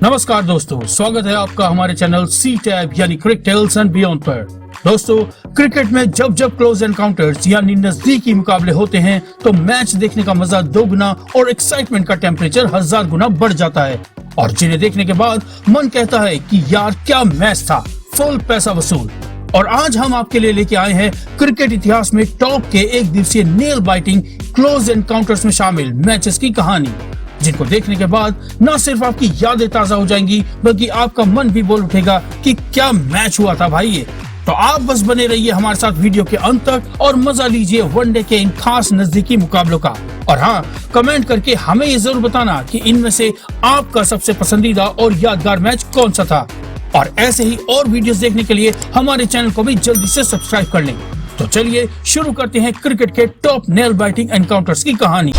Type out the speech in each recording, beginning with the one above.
नमस्कार दोस्तों, स्वागत है आपका हमारे चैनल सी टैब यानी क्रिकेट टेल्स एंड बियॉन्ड पर। दोस्तों, क्रिकेट में जब जब क्लोज एनकाउंटर्स यानी नजदीकी मुकाबले होते हैं तो मैच देखने का मजा दोगुना और एक्साइटमेंट का टेम्परेचर 1000 गुना बढ़ जाता है और जिन्हें देखने के बाद मन कहता है कि यार क्या मैच था, फुल पैसा वसूल। और आज हम आपके लिए लेके आए हैं क्रिकेट इतिहास में टॉप के एक दिवसीय नेल बाइटिंग क्लोज एनकाउंटर्स में शामिल मैचेस की कहानी, जिनको देखने के बाद न सिर्फ आपकी यादें ताजा हो जाएंगी बल्कि आपका मन भी बोल उठेगा कि क्या मैच हुआ था भाई ये। तो आप बस बने रहिए हमारे साथ वीडियो के अंत तक और मजा लीजिए वनडे के इन खास नजदीकी मुकाबलों का। और हाँ, कमेंट करके हमें ये जरूर बताना कि इनमें से आपका सबसे पसंदीदा और यादगार मैच कौन सा था। और ऐसे ही और वीडियोस देखने के लिए हमारे चैनल को भी जल्दी से सब्सक्राइब कर लें। तो चलिए शुरू करते हैं क्रिकेट के टॉप नेल बाइटिंग एनकाउंटर्स की कहानी।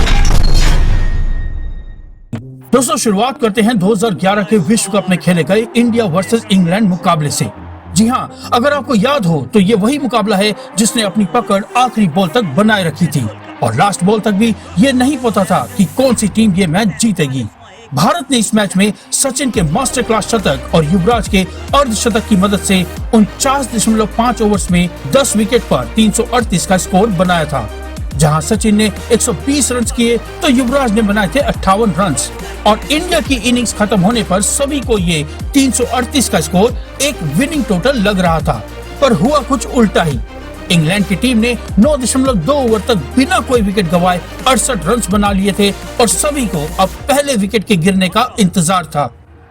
दोस्तों, शुरुआत करते हैं 2011 के विश्व कप में खेले गए इंडिया वर्सेस इंग्लैंड मुकाबले से। जी हाँ, अगर आपको याद हो तो ये वही मुकाबला है जिसने अपनी पकड़ आखिरी बॉल तक बनाए रखी थी और लास्ट बॉल तक भी ये नहीं पता था कि कौन सी टीम ये मैच जीतेगी। भारत ने इस मैच में सचिन के मास्टर क्लास शतक और युवराज के अर्धशतक की मदद से 49.5 ओवर्स में 10 विकेट पर 338 का स्कोर बनाया था। जहां सचिन ने 120 रन किए तो युवराज ने बनाए थे 58 रन और इंडिया की इनिंग्स खत्म होने पर सभी को ये 338 का स्कोर एक विनिंग टोटल लग रहा था, पर हुआ कुछ उल्टा ही। इंग्लैंड की टीम ने 9.2 ओवर तक बिना कोई विकेट गंवाए 68 रन बना लिए थे और सभी को अब पहले विकेट के गिरने का इंतजार था।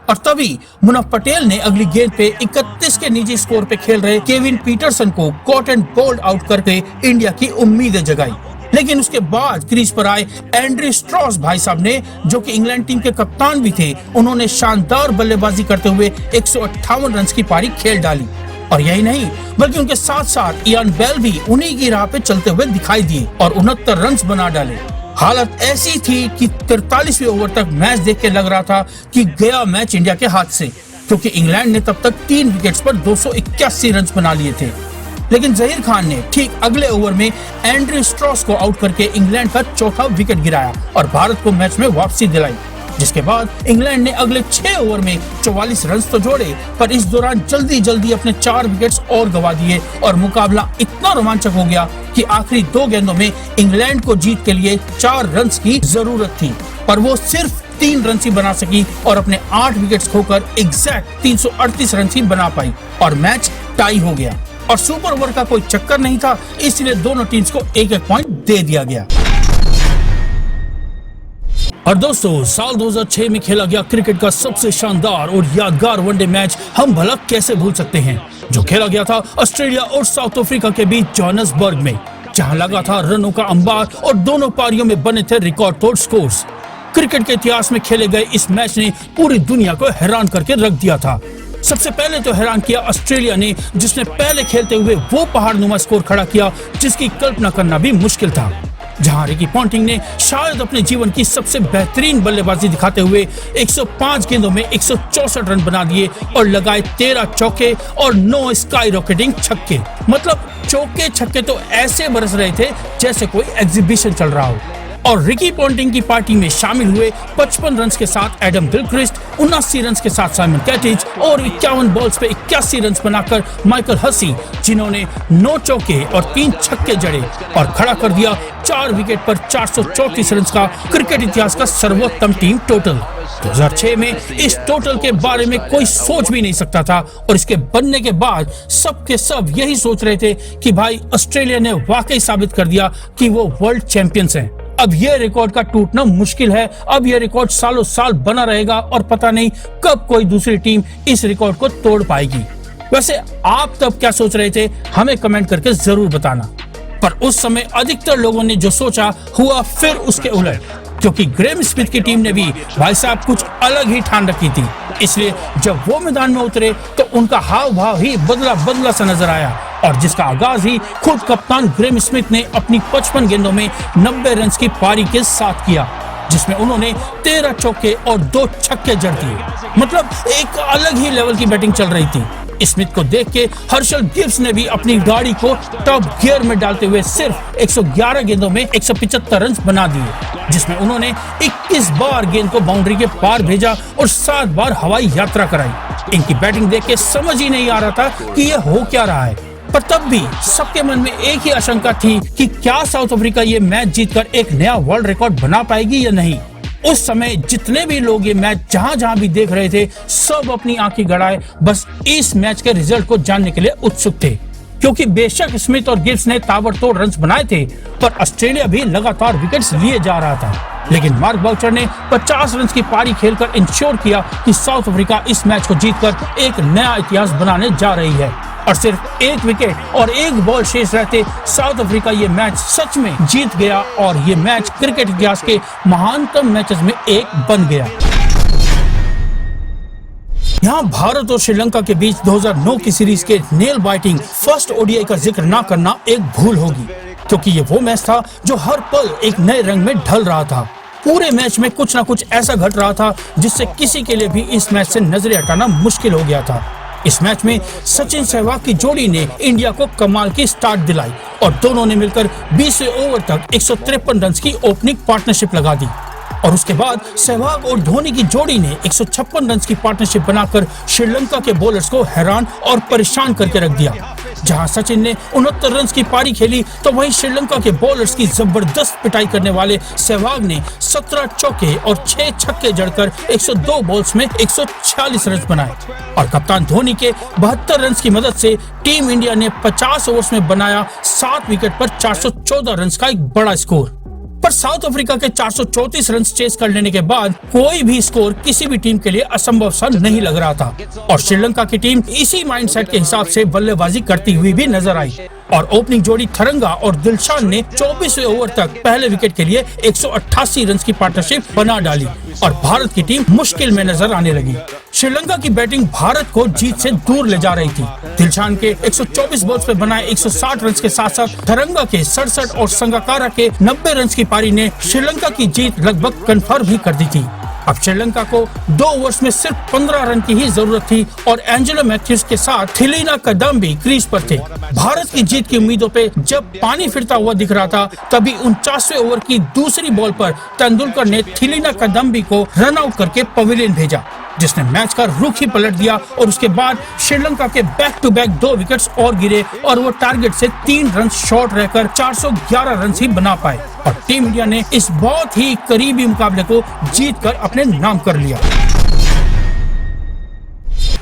और तभी मुनफ पटेल ने अगली गेंद पे 31 के निजी स्कोर पे खेल रहे केविन पीटरसन को कॉट एंड बोल्ड आउट करके इंडिया की उम्मीदें जगाई। लेकिन उसके बाद क्रीज पर आए एंड्रे स्ट्रॉस भाई साहब ने, जो कि इंग्लैंड टीम के कप्तान भी थे, उन्होंने शानदार बल्लेबाजी करते हुए 158 रन की पारी खेल डाली। और यही नहीं बल्कि उनके साथ साथ इयान बेल भी उन्हीं की राह पे चलते हुए दिखाई दिए और 69 रन बना डाले। हालत ऐसी थी कि 43वें ओवर तक मैच देख के लग रहा था कि गया मैच इंडिया के हाथ से, क्योंकि इंग्लैंड ने तब तक 3 विकेट्स पर 281 रन बना लिए थे। लेकिन जहीर खान ने ठीक अगले ओवर में एंड्रे स्ट्रॉस को आउट करके इंग्लैंड का चौथा विकेट गिराया और भारत को मैच में वापसी दिलाई, जिसके बाद इंग्लैंड ने अगले 6 ओवर में 44 रन तो जोड़े, पर इस दौरान जल्दी अपने 4 विकेट्स और गवा दिए और मुकाबला इतना रोमांचक हो गया कि आखिरी 2 गेंदों में इंग्लैंड को जीत के लिए 4 रन की जरूरत थी, पर वो सिर्फ 3 रन ही बना सकी और अपने 8 विकेट्स खोकर एग्जैक्ट 338 रन ही बना पाई और मैच टाई हो गया। और सुपर ओवर का कोई चक्कर नहीं था, इसलिए दोनों टीम्स को एक पॉइंट दे दिया गया। और दोस्तों, साल 2006 में खेला गया क्रिकेट का सबसे शानदार और यादगार वनडे मैच हम भला कैसे भूल सकते हैं, जो खेला गया था ऑस्ट्रेलिया और साउथ अफ्रीका के बीच जोहान्सबर्ग में, जहां लगा था रनों का अंबार और दोनों पारियों में बने थे रिकॉर्ड तोड़ स्कोर्स। क्रिकेट के इतिहास में खेले गए इस मैच ने पूरी दुनिया को हैरान करके रख दिया था। सबसे पहले तो हैरान किया ऑस्ट्रेलिया ने, जिसने पहले खेलते हुए वो पहाड़नुमा स्कोर खड़ा किया जिसकी कल्पना करना भी मुश्किल था, जहां रिकी पॉन्टिंग ने शायद अपने जीवन की सबसे बेहतरीन बल्लेबाजी दिखाते हुए 105 गेंदों में 164 रन बना दिए और लगाए 13 चौके और 9 स्काई रॉकेटिंग छक्के। मतलब चौके छक्के तो ऐसे बरस रहे थे जैसे कोई एग्जीबिशन चल रहा हो। और रिकी पॉन्टिंग की पार्टी में शामिल हुए 55 रन के साथ एडम गिलक्रिस्ट, 79 रन के साथ साइमन कैटिज और 51 बॉल्स पे 81 रन बनाकर माइकल हसी, जिन्होंने 9 चौके और 3 छक्के जड़े और खड़ा कर दिया 4 विकेट पर 434 रन का क्रिकेट इतिहास का सर्वोत्तम टीम टोटल। 2006 में इस टोटल के बारे में कोई सोच भी नहीं सकता था और इसके बनने के बाद सब के सब यही सोच रहे थे कि भाई ऑस्ट्रेलिया ने वाकई साबित कर दिया कि वो वर्ल्ड चैंपियंस हैं। अब यह रिकॉर्ड का टूटना मुश्किल है, अब यह रिकॉर्ड सालों साल बना रहेगा और पता नहीं कब कोई दूसरी टीम इस रिकॉर्ड को तोड़ पाएगी। वैसे आप तब क्या सोच रहे थे, हमें कमेंट करके जरूर बताना। पर उस समय अधिकतर लोगों ने जो सोचा हुआ फिर उसके उलट, क्योंकि ग्रेम स्मिथ की टीम ने भी भाई साहब कुछ अलग ही ठान रखी थी। इसलिए जब वो मैदान में उतरे तो उनका हाव भाव ही बदला सा नजर आया और जिसका आगाज ही खुद कप्तान ग्रेम स्मिथ ने अपनी 55 गेंदों में 90 रन की पारी के साथ किया, जिसमें उन्होंने 13 चौके और 2 छक्के जड़ दिए। मतलब एक अलग ही लेवल की बैटिंग चल रही थी। स्मिथ को देख के हर्षल गिब्स ने भी अपनी गाड़ी को टॉप गियर में डालते हुए सिर्फ 111 गेंदों में 175 रन बना दिए, जिसमें उन्होंने 21 बार गेंद को बाउंड्री के पार भेजा और 7 बार हवाई यात्रा कराई। इनकी बैटिंग देख के समझ ही नहीं आ रहा था कि ये हो क्या रहा है, पर तब भी सबके मन में एक ही आशंका थी कि क्या साउथ अफ्रीका ये मैच जीतकर एक नया वर्ल्ड रिकॉर्ड बना पाएगी या नहीं। उस समय जितने भी लोग ये मैच जहां भी देख रहे थे, सब अपनी आंखें गड़ाए बस इस मैच के रिजल्ट को जानने के लिए उत्सुक थे, क्योंकि बेशक स्मिथ और गिब्स ने ताबड़तोड़ रन बनाए थे, पर ऑस्ट्रेलिया भी लगातार विकेट्स लिए जा रहा था। लेकिन मार्क बाउचर ने 50 रन की पारी खेलकर इंश्योर किया कि साउथ अफ्रीका इस मैच को जीतकर एक नया इतिहास बनाने जा रही है, और सिर्फ एक विकेट और एक बॉल शेष रहते साउथ अफ्रीका ये मैच सच में जीत गया और ये मैच क्रिकेट इतिहास के महानतम मैचेस में एक बन गया। यहाँ भारत और श्रीलंका के बीच 2009 की सीरीज के नेल बाइटिंग फर्स्ट ओडीआई का जिक्र ना करना एक भूल होगी, क्योंकि ये वो मैच था जो हर पल एक नए रंग में ढल रहा था। पूरे मैच में कुछ ना कुछ ऐसा घट रहा था जिससे किसी के लिए भी इस मैच से नजरें हटाना मुश्किल हो गया था। इस मैच में सचिन सहवाग की जोड़ी ने इंडिया को कमाल की स्टार्ट दिलाई और दोनों ने मिलकर 20वें ओवर तक 153 रन की ओपनिंग पार्टनरशिप लगा दी, और उसके बाद सहवाग और धोनी की जोड़ी ने 156 रन की पार्टनरशिप बनाकर श्रीलंका के बॉलर्स को हैरान और परेशान करके रख दिया। जहां सचिन ने 69 रन की पारी खेली, तो वहीं श्रीलंका के बॉलर्स की जबरदस्त पिटाई करने वाले सहवाग ने 17 चौके और 6 छक्के जड़कर 102 बॉल्स में 146 रन बनाए, और कप्तान धोनी के 72 रन की मदद से टीम इंडिया ने 50 ओवर्स में बनाया 7 विकेट पर 414 रन का एक बड़ा स्कोर। पर साउथ अफ्रीका के 434 रन चेस कर लेने के बाद कोई भी स्कोर किसी भी टीम के लिए असंभव सा नहीं लग रहा था, और श्रीलंका की टीम इसी माइंडसेट के हिसाब से बल्लेबाजी करती हुई भी नजर आई, और ओपनिंग जोड़ी थरंगा और दिलशान ने 24वें ओवर तक पहले विकेट के लिए 188 रन की पार्टनरशिप बना डाली, और भारत की टीम मुश्किल में नजर आने लगी। श्रीलंका की बैटिंग भारत को जीत से दूर ले जा रही थी। दिलशान के 124 बॉल्स पे बनाए 160 रन के साथ साथ थरंगा के 67 और संगाकारा के 90 रन की पारी ने श्रीलंका की जीत लगभग कंफर्म ही कर दी थी। अब श्रीलंका को 2 ओवर्स में सिर्फ 15 रन की ही जरूरत थी, और एंजेलो मैथ्यूज के साथ थिलिना कदम्बी क्रीज पर थे। भारत की जीत की उम्मीदों पे जब पानी फिरता हुआ दिख रहा था, तभी 49वें ओवर की दूसरी बॉल पर तेंदुलकर ने थिलिना कदम्बी को रन आउट करके पवेलियन भेजा, जिसने मैच का रुख ही पलट दिया, और उसके बाद श्रीलंका के बैक टू बैक 2 विकेट्स और गिरे, और वो टारगेट से 3 रन शॉर्ट रहकर 411 रन ही बना पाए, और टीम इंडिया ने इस बहुत ही करीबी मुकाबले को जीतकर अपने नाम कर लिया।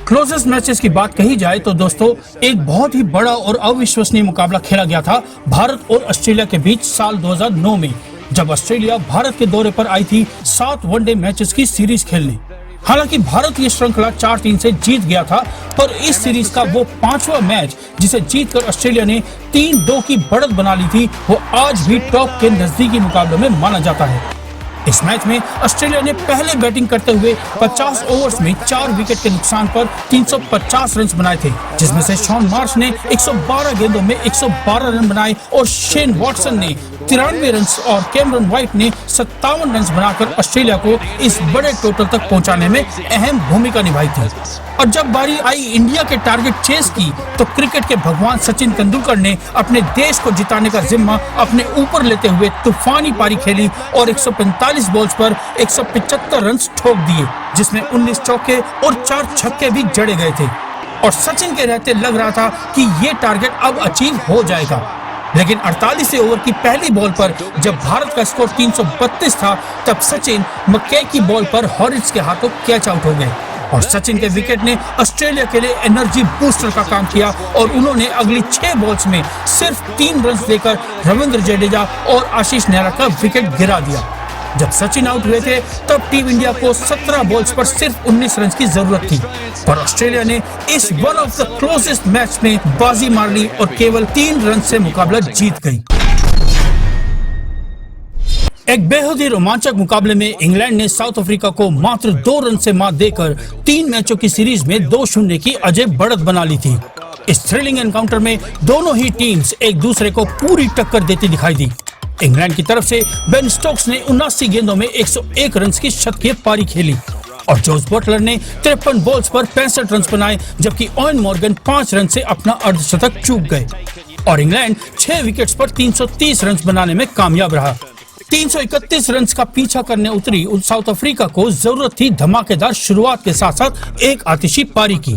क्लोजेस्ट मैचेस की बात कही जाए तो दोस्तों, एक बहुत ही बड़ा और अविश्वसनीय मुकाबला खेला गया था भारत और ऑस्ट्रेलिया के बीच साल 2009 में, जब ऑस्ट्रेलिया भारत के दौरे पर आई थी 7 वनडे मैचेस की सीरीज खेलने। हालांकि भारत ये श्रृंखला 4-3 से जीत गया था, पर इस सीरीज का वो 5वां मैच जिसे जीतकर ऑस्ट्रेलिया ने 3-2 की बढ़त बना ली थी, वो आज भी टॉप के नजदीकी मुकाबलों में माना जाता है। इस मैच में ऑस्ट्रेलिया ने पहले बैटिंग करते हुए 50 ओवर्स में 4 विकेट के नुकसान पर 350 रन बनाए थे, जिसमें से शॉन मार्श ने 112 गेंदों में 112 रन बनाए, और शेन वॉटसन ने 93 रन और कैमरन व्हाइट ने 57 रन बनाकर ऑस्ट्रेलिया को इस बड़े टोटल तक पहुंचाने में अहम भूमिका निभाई थी। और जब बारी आई इंडिया के टारगेट चेस की, तो क्रिकेट के भगवान सचिन तेंदुलकर ने अपने देश को जिताने का जिम्मा अपने ऊपर लेते हुए तूफानी पारी खेली और 145 बॉल्स पर 175 रन ठोक दिए, जिसमें 19 चौके और 4 छक्के भी जड़े गए थे, और सचिन के रहते लग रहा था कि ये टारगेट अब अचीव हो जाएगा। लेकिन 48वें ओवर की पहली बॉल पर जब भारत का स्कोर 332 था, तब सचिन मक्के की बॉल पर हॉरिट्स के हाथों कैच आउट हो गए, और सचिन के विकेट ने ऑस्ट्रेलिया के लिए एनर्जी बूस्टर का काम किया, और उन्होंने अगली 6 बॉल्स में सिर्फ 3 रन देकर रविंद्र जडेजा और आशीष नेहरा का विकेट गिरा दिया। जब सचिन आउट हुए थे, तब टीम इंडिया को 17 बॉल्स पर सिर्फ 19 रन की जरूरत थी, पर ऑस्ट्रेलिया ने इस one of the closest match में बाजी मार ली और केवल 3 रन से मुकाबला जीत गई। एक बेहद ही रोमांचक मुकाबले में इंग्लैंड ने साउथ अफ्रीका को मात्र 2 रन से मात देकर 3 मैचों की सीरीज में 2-0 की अजय बढ़त बना ली थी। इस थ्रिलिंग एनकाउंटर में दोनों ही टीम्स एक दूसरे को पूरी टक्कर देती दिखाई दी। इंग्लैंड की तरफ से बेन स्टोक्स ने 79 गेंदों में 101 रन की शतकीय पारी खेली, और जोस बटलर ने 53 बॉल्स पर 65 रन बनाए, जबकि ओवेन मॉर्गन 5 रन से अपना अर्धशतक चूक गए और इंग्लैंड 6 विकेट्स पर 330 रन बनाने में कामयाब रहा। 331 रन का पीछा करने उतरी साउथ अफ्रीका को जरूरत थी धमाकेदार शुरुआत के साथ साथ एक आतिशी पारी की,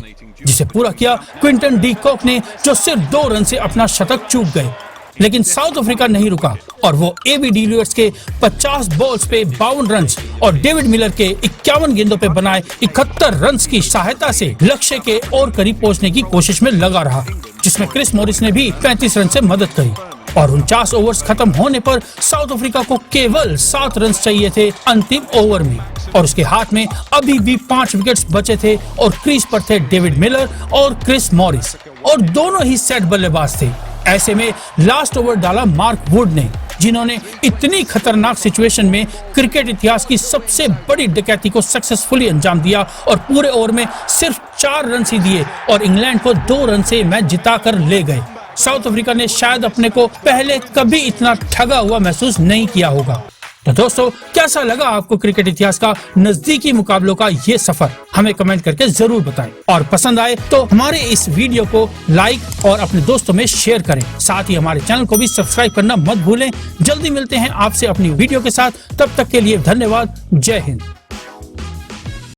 जिसे पूरा किया क्विंटन डी कॉक ने, जो सिर्फ 2 रन से अपना शतक चूक गए। लेकिन साउथ अफ्रीका नहीं रुका और वो एबी डिविलियर्स के 50 बॉल्स पे 52 रन और डेविड मिलर के 51 गेंदों पे बनाए 71 रन की सहायता से लक्ष्य के और करीब पहुंचने की कोशिश में लगा रहा, जिसमें क्रिस मॉरिस ने भी 35 रन से मदद करी। और 49 ओवर्स खत्म होने पर साउथ अफ्रीका को केवल 7 रन चाहिए थे अंतिम ओवर में, और उसके हाथ में अभी भी 5 विकेट्स बचे थे और क्रीज पर थे डेविड मिलर और क्रिस मॉरिस, और दोनों ही सेट बल्लेबाज थे। ऐसे में लास्ट ओवर डाला मार्क वुड ने, जिन्होंने इतनी खतरनाक सिचुएशन में क्रिकेट इतिहास की सबसे बड़ी डकैती को सक्सेसफुली अंजाम दिया और पूरे ओवर में सिर्फ 4 रन ही दिए और इंग्लैंड को 2 रन से मैच जिताकर ले गए। साउथ अफ्रीका ने शायद अपने को पहले कभी इतना ठगा हुआ महसूस नहीं किया होगा। तो दोस्तों, कैसा लगा आपको क्रिकेट इतिहास का नजदीकी मुकाबलों का ये सफर? हमें कमेंट करके जरूर बताएं, और पसंद आए तो हमारे इस वीडियो को लाइक और अपने दोस्तों में शेयर करें। साथ ही हमारे चैनल को भी सब्सक्राइब करना मत भूलें। जल्दी मिलते हैं आपसे अपनी वीडियो के साथ, तब तक के लिए धन्यवाद। जय हिंद।